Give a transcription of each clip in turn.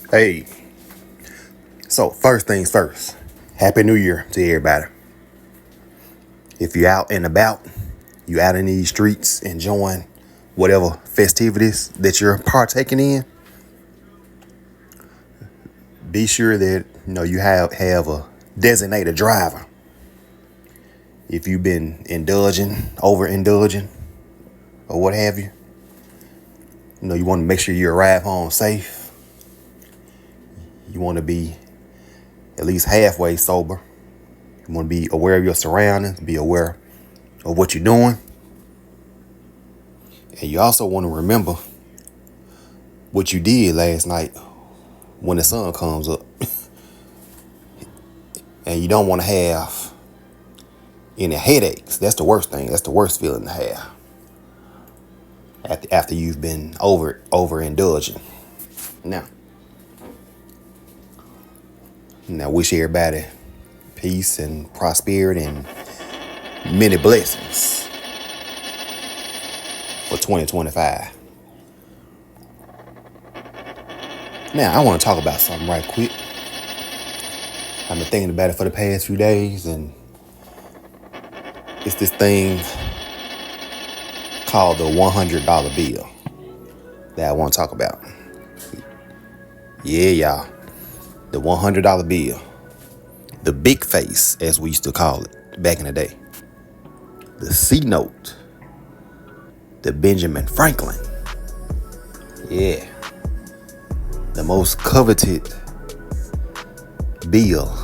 Hey, so first things first, Happy New Year to everybody. If you're out and about, you out in these streets enjoying whatever festivities that you're partaking in, be sure that you have a designated driver. If you've been overindulging, or what have you, you want to make sure you arrive home safe. You want to be at least halfway sober. You want to be aware of your surroundings, be aware of what you're doing. And you also want to remember what you did last night when the sun comes up. And you don't want to have any headaches. That's the worst thing. That's the worst feeling to have after you've been overindulging. Now wish everybody peace and prosperity and many blessings for 2025. Now I want to talk about something right quick. I've been thinking about it for the past few days, and it's this thing called the $100 bill that I want to talk about. Yeah, y'all. The $100 bill. The big face, as we used to call it back in the day. The C note. The Benjamin Franklin. Yeah. The most coveted bill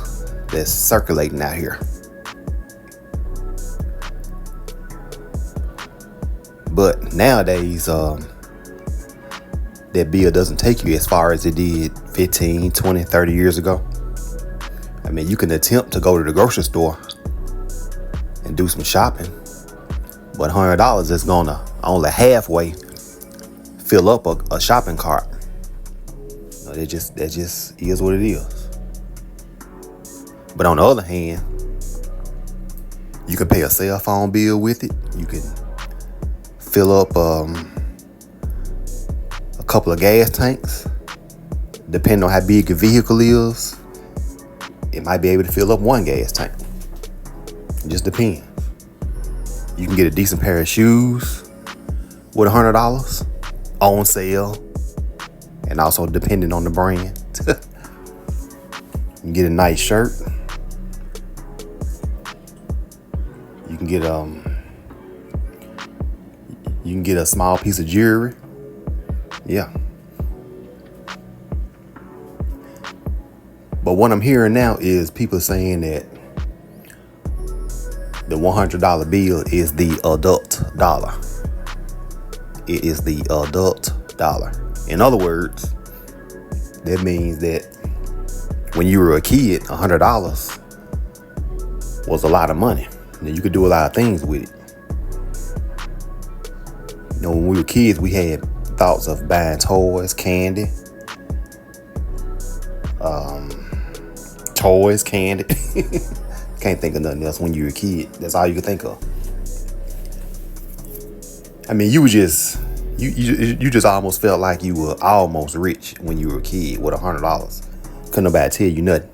that's circulating out here. But nowadays, that bill doesn't take you as far as it did 15, 20, 30 years ago. I mean, you can attempt to go to the grocery store and do some shopping, but $100 is gonna only halfway fill up a shopping cart. That just is what it is. But on the other hand, you can pay a cell phone bill with it. You can fill up a couple of gas tanks. Depending on how big your vehicle is, it might be able to fill up one gas tank. It just depends. You can get a decent pair of shoes with $100 on sale, and also depending on the brand. You can get a nice shirt. You can get a small piece of jewelry. Yeah. But what I'm hearing now is people saying that the $100 bill is the adult dollar. It is the adult dollar. In other words, that means that when you were a kid, $100 was a lot of money. And you could do a lot of things with it. When we were kids, we had thoughts of buying toys, candy. Can't think of nothing else when you were a kid. That's all you could think of. I mean, you just almost felt like you were almost rich when you were a kid with $100. Couldn't nobody tell you nothing.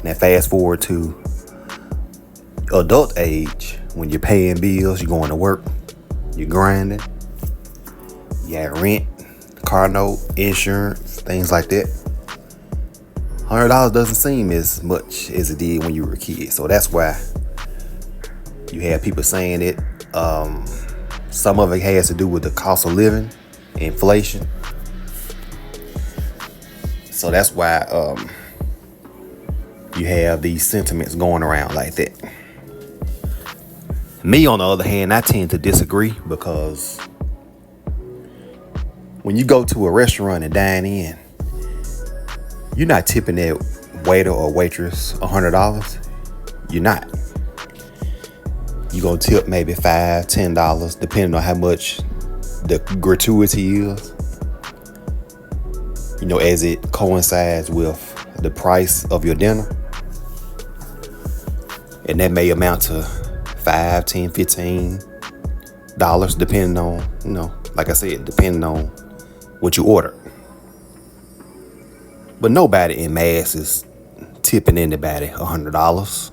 Now fast forward to adult age, when you're paying bills, you're going to work, you're grinding, you got rent, car note, insurance, things like that. $100 doesn't seem as much as it did when you were a kid. So that's why you have people saying it. Some of it has to do with the cost of living, inflation. So that's why you have these sentiments going around like that. Me, on the other hand, I tend to disagree, because when you go to a restaurant and dine in, you're not tipping that waiter or waitress $100. You're not. You're going to tip maybe $5, $10, depending on how much the gratuity is. As it coincides with the price of your dinner. And that may amount to $5, $10, $15, depending on, like I said, depending on what you order. But nobody in mass is tipping anybody $100.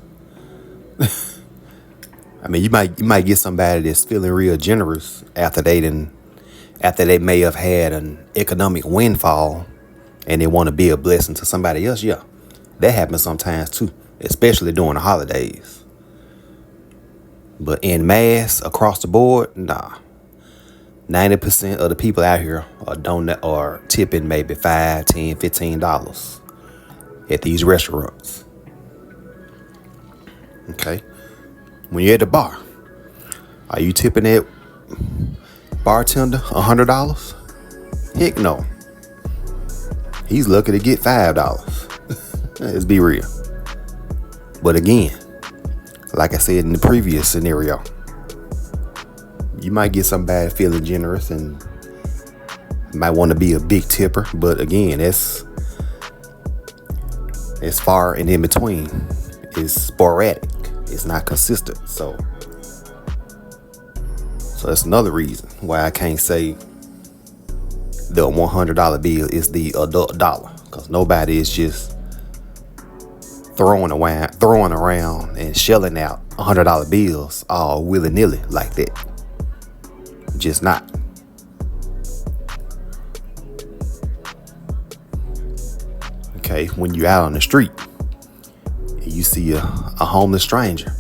I mean, you might get somebody that's feeling real generous after they may have had an economic windfall and they want to be a blessing to somebody else. Yeah, that happens sometimes too, especially during the holidays. But in mass, across the board, nah. 90% of the people out here are tipping maybe $5, $10, $15 at these restaurants. Okay. When you're at the bar, are you tipping that bartender $100? Heck no. He's lucky to get $5. Let's be real. But again, like I said in the previous scenario, you might get somebody feeling generous and might want to be a big tipper. But again, it's far and in between. It's sporadic. It's not consistent. So that's another reason why I can't say the $100 bill is the adult dollar, because nobody is just throwing around and shelling out $100 bills all willy-nilly like that. Just not. Okay, when you're out on the street and you see a homeless stranger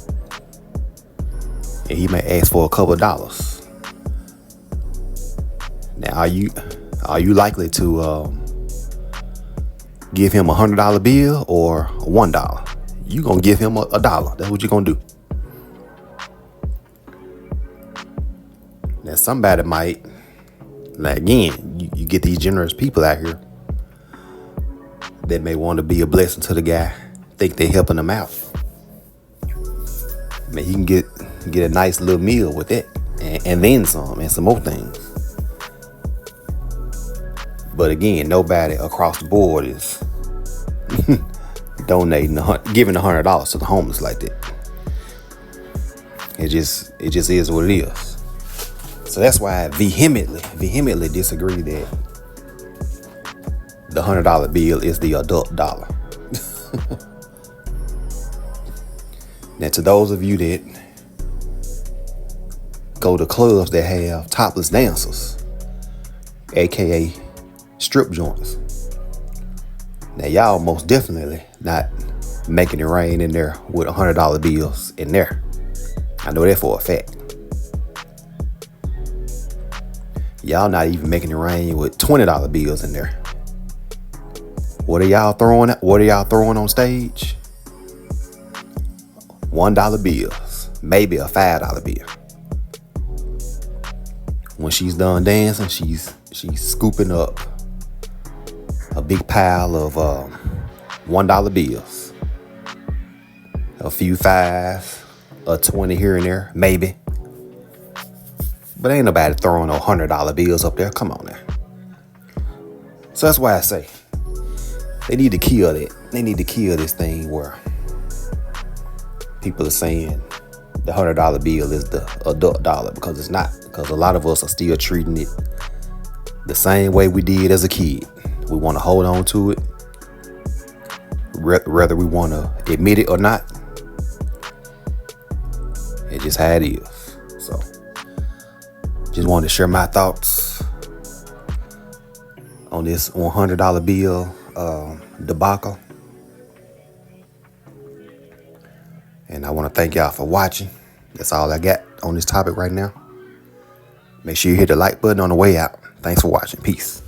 and he may ask for a couple of dollars. Now, are you likely to give him $100 bill or $1? You gonna give him a dollar. That's what you're gonna do. Now, somebody might, like, again, you get these generous people out here that may want to be a blessing to the guy, think they're helping him out. I mean, he can get a nice little meal with that, and then some, and some more things. But again, nobody across the board is giving $100 to the homeless like that. It just is what it is. So that's why I vehemently disagree that the $100 bill is the adult dollar. Now, to those of you that go to clubs that have topless dancers, aka strip joints, now y'all most definitely not making it rain in there with $100 bills in there. I know that for a fact. Y'all not even making it rain with $20 bills in there. What are y'all throwing on stage? $1 bills, maybe a $5 bill. When she's done dancing, she's scooping up a big pile of $1 bills, a few $5s, a 20 here and there, maybe. But ain't nobody throwing no $100 bills up there. Come on now. So that's why I say they need to kill that. They need to kill this thing where people are saying the $100 bill is the adult dollar, because it's not. Because a lot of us are still treating it the same way we did as a kid. We want to hold on to it, whether we want to admit it or not. It's just how it is. So, just wanted to share my thoughts on this $100 bill debacle. And I want to thank y'all for watching. That's all I got on this topic right now. Make sure you hit the like button on the way out. Thanks for watching. Peace.